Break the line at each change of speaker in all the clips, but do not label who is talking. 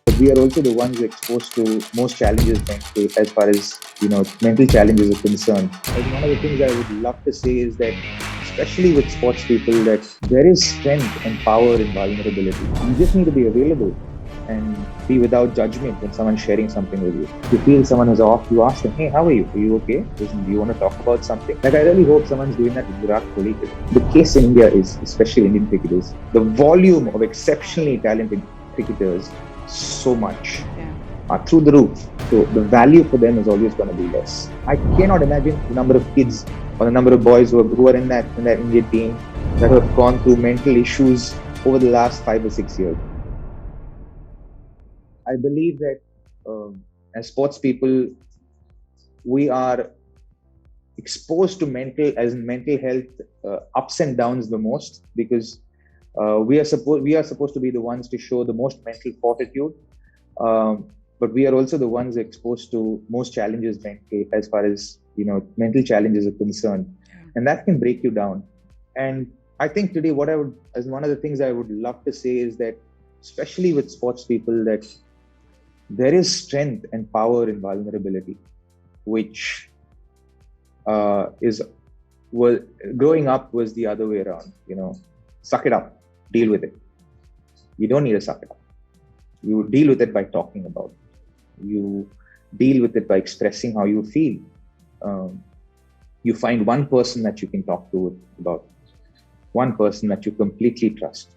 But we are also the ones exposed to most challenges mentally, as far as mental challenges are concerned. And one of the things I would love to say is that, especially with sports people, that there is strength and power in vulnerability. You just need to be available and be without judgment when someone's sharing something with you. If you feel someone is off, you ask them, "Hey, how are you? Are you okay? Listen, do you want to talk about something?" Like, I really hope someone's doing that with Virat Kohli. The case in India is, especially Indian cricketers, the volume of exceptionally talented cricketers, so much, are through the roof. So the value for them is always going to be less. I cannot imagine the number of kids or the number of boys who are in that Indian team that have gone through mental issues over the last 5 or 6 years. I believe that as sports people, we are exposed to mental health ups and downs the most, because we are supposed to be the ones to show the most mental fortitude, but we are also the ones exposed to most challenges mentally, as far as mental challenges are concerned, and that can break you down. And I think today, what I would, as one of the things I would love to say is that, especially with sports people, that there is strength and power in vulnerability, which is well, growing up was the other way around. Suck it up, deal with it. You don't need to suck it up. You deal with it by talking about it. You deal with it by expressing how you feel. You find one person that you can talk to about, one person that you completely trust,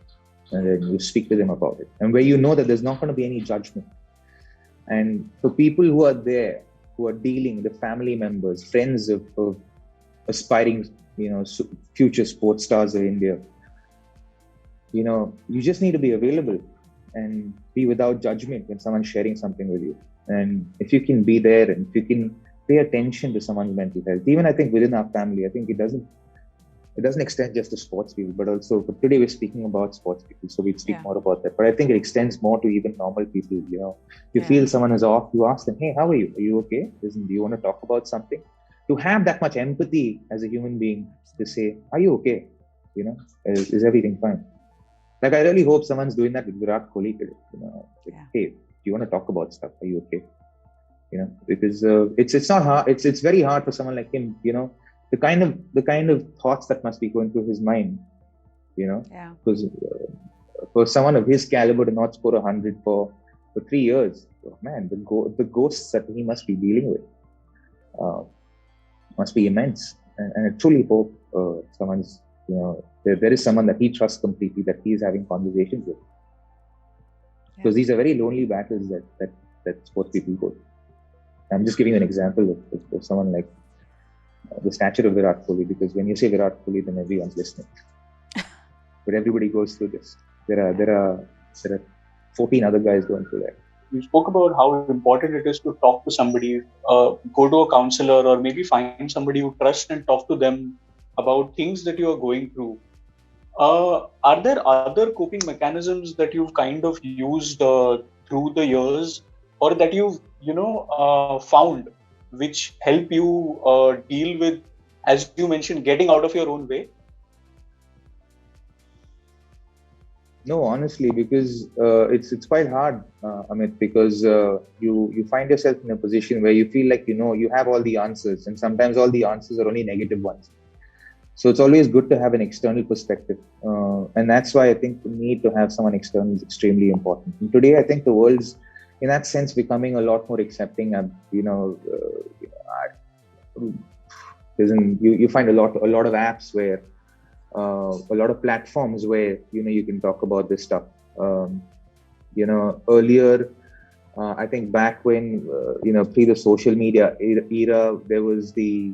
and then you speak to them about it, and where you know that there's not going to be any judgment. And for people who are there, who are dealing, the family members, friends of aspiring, future sports stars of India, you just need to be available and be without judgment when someone's sharing something with you. And if you can be there, and if you can pay attention to someone's mental health, even I think within our family, I think it doesn't extend just to sports people, but also, but today we're speaking about sports people, so we'd speak more about that. But I think it extends more to even normal people. You feel someone is off, you ask them, "Hey, how are you? Are you okay? Listen, do you want to talk about something?" To have that much empathy as a human being, to say, "Are you okay? Is everything fine?" Like, I really hope someone's doing that with Virat Kohli today. Like, "Hey, do you want to talk about stuff? Are you okay?" Because it's not hard. It's very hard for someone like him. The kind of thoughts that must be going through his mind. Because for someone of his caliber to not score 100 for 3 years, oh man, the ghosts that he must be dealing with must be immense. And I truly hope someone's there is someone that he trusts completely, that he is having conversations with, because these are very lonely battles that sports people go through. I'm just giving you an example of someone like the stature of Virat Kohli, because when you say Virat Kohli, then everyone's listening. But everybody goes through this. There are 14 other guys going through that.
You spoke about how important it is to talk to somebody, go to a counselor, or maybe find somebody you trust and talk to them about things that you are going through. Are there other coping mechanisms that you've kind of used through the years, or that you've found, which help you deal with, as you mentioned, getting out of your own way?
No, honestly, because it's quite hard, Amit, because you find yourself in a position where you feel like you have all the answers, and sometimes all the answers are only negative ones. So it's always good to have an external perspective, and that's why I think the need to have someone external is extremely important. And today, I think the world's, in that sense, becoming a lot more accepting. You find a lot of apps where, a lot of platforms where you can talk about this stuff. Earlier, I think back when pre the social media era, there was the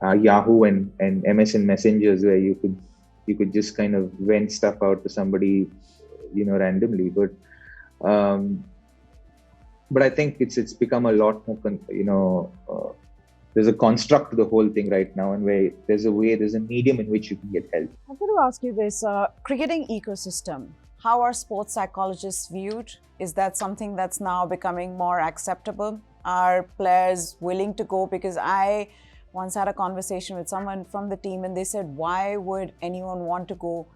Yahoo and MSN messengers, where you could just kind of vent stuff out to somebody randomly. But I think it's become a lot more there's a construct to the whole thing right now, and where there's a medium in which you can get help.
I'm going to ask you this, cricketing ecosystem, how are sports psychologists viewed? Is that something that's now becoming more acceptable? Are players willing to go? Because I once had a conversation with someone from the team, and they said, why would anyone want to go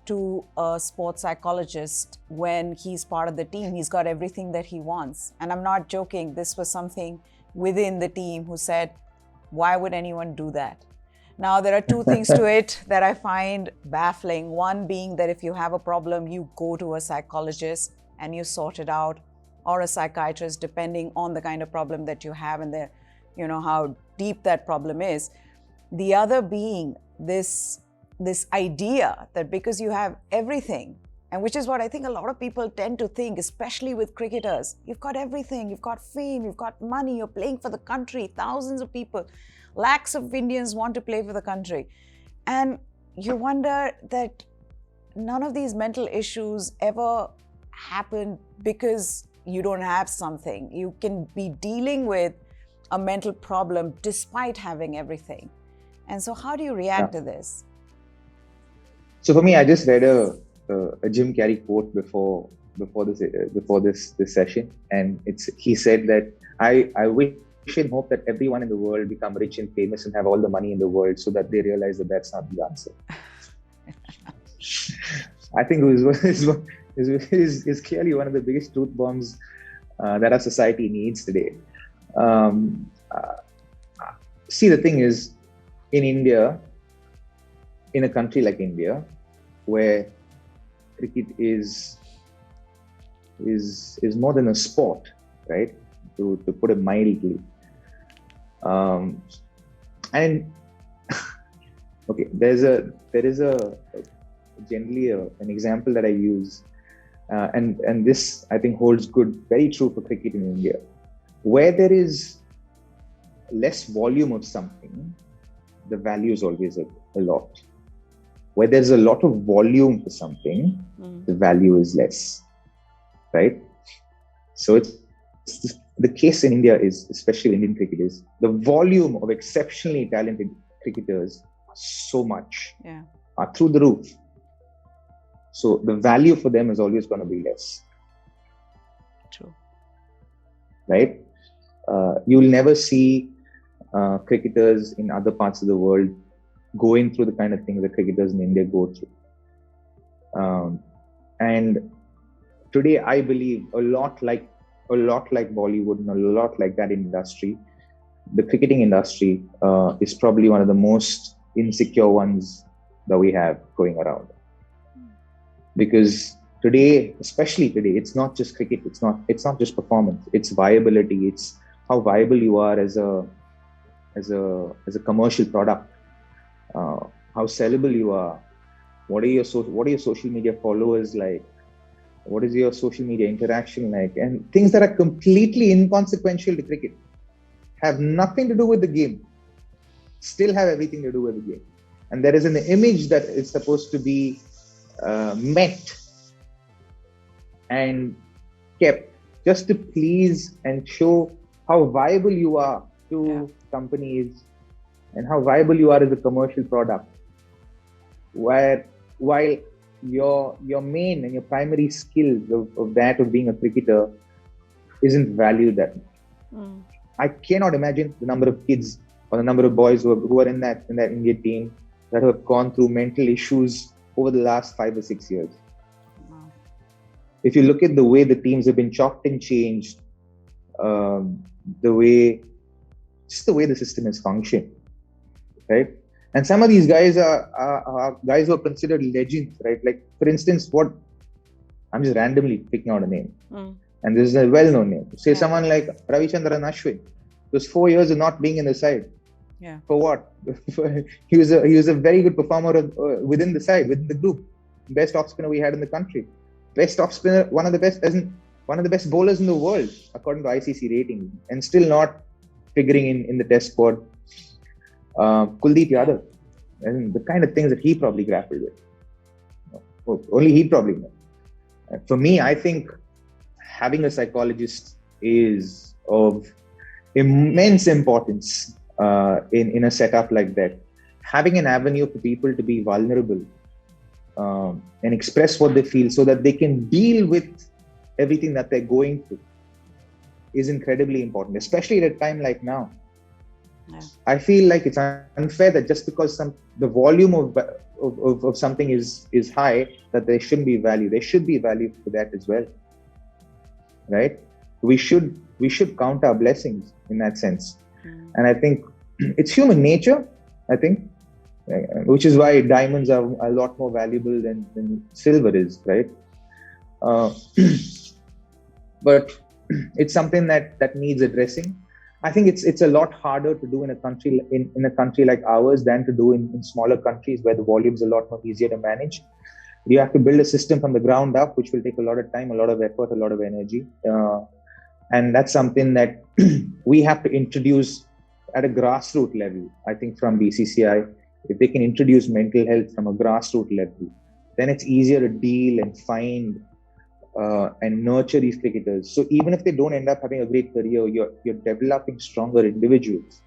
to a sports psychologist when he's part of the team. He's got everything that he wants. And I'm not joking. This was something within the team who said, why would anyone do that? Now, there are two things to it that I find baffling. One being that if you have a problem, you go to a psychologist and you sort it out, or a psychiatrist, depending on the kind of problem that you have and the, how deep that problem is. The other being this idea that because you have everything, and which is what I think a lot of people tend to think, especially with cricketers, you've got everything, you've got fame, you've got money, you're playing for the country, thousands of people, lakhs of Indians want to play for the country. And you wonder that none of these mental issues ever happen because you don't have something. You can be dealing with a mental problem despite having everything. And so how do you react to this?
So for me, I just read a Jim Carrey quote before this session, and he said that I wish and hope that everyone in the world become rich and famous and have all the money in the world, so that they realize that that's not the answer. I think is clearly one of the biggest truth bombs that our society needs today. See, the thing is, in India, in a country like India, where cricket is more than a sport, right? To put it mildly. And okay, there is generally an example that I use, and this I think holds good, very true for cricket in India, where there is less volume of something, the value is always a lot. Where there's a lot of volume for something, the value is less, right? So it's the case in India is, especially Indian cricket, is the volume of exceptionally talented cricketers are so much, are through the roof. So the value for them is always going to be less.
True.
Right? You'll never see cricketers in other parts of the world going through the kind of things that cricketers in India go through. And today, I believe a lot like Bollywood and a lot like that industry, the cricketing industry is probably one of the most insecure ones that we have going around. Because today, especially today, it's not just cricket. It's not just performance. It's viability. It's how viable you are as a commercial product. How sellable you are. What are your social media followers like? What is your social media interaction like? And things that are completely inconsequential to cricket, have nothing to do with the game, still have everything to do with the game. And there is an image that is supposed to be met and kept just to please and show how viable you are to companies and how viable you are as a commercial product. While your main and your primary skills of being a cricketer isn't valued that much. I cannot imagine the number of kids or the number of boys who are in that India team that have gone through mental issues over the last 5 or 6 years. If you look at the way the teams have been chopped and changed, the way the system has functioned, right? And some of these guys are guys who are considered legends, right? Like, for instance, I'm just randomly picking out a name. And this is a well-known name. Say someone like Ravichandran Ashwin. Those 4 years of not being in the side.
Yeah.
For what? He was a very good performer within the side, within the group. Best off spinner we had in the country. Best off spinner, one of the best bowlers in the world, according to ICC rating, and still not figuring in the test squad. Kuldeep Yadav, and the kind of things that he probably grappled with. Only he probably knows. For me, I think having a psychologist is of immense importance in a setup like that. Having an avenue for people to be vulnerable and express what they feel so that they can deal with everything that they're going through is incredibly important, especially at a time like now.
Yeah.
I feel like it's unfair that just because the volume of something is high, that there shouldn't be value. There should be value for that as well, right? We should count our blessings in that sense, and I think it's human nature. I think, which is why diamonds are a lot more valuable than silver is, right? Uh, but it's something that needs addressing. I think it's a lot harder to do in a country like ours than to do in smaller countries where the volume is a lot more easier to manage. You have to build a system from the ground up, which will take a lot of time, a lot of effort, a lot of energy, and that's something that we have to introduce at a grassroots level. I think from BCCI, if they can introduce mental health from a grassroots level, then it's easier to deal and find and nurture these cricketers. So even if they don't end up having a great career, you're developing stronger individuals.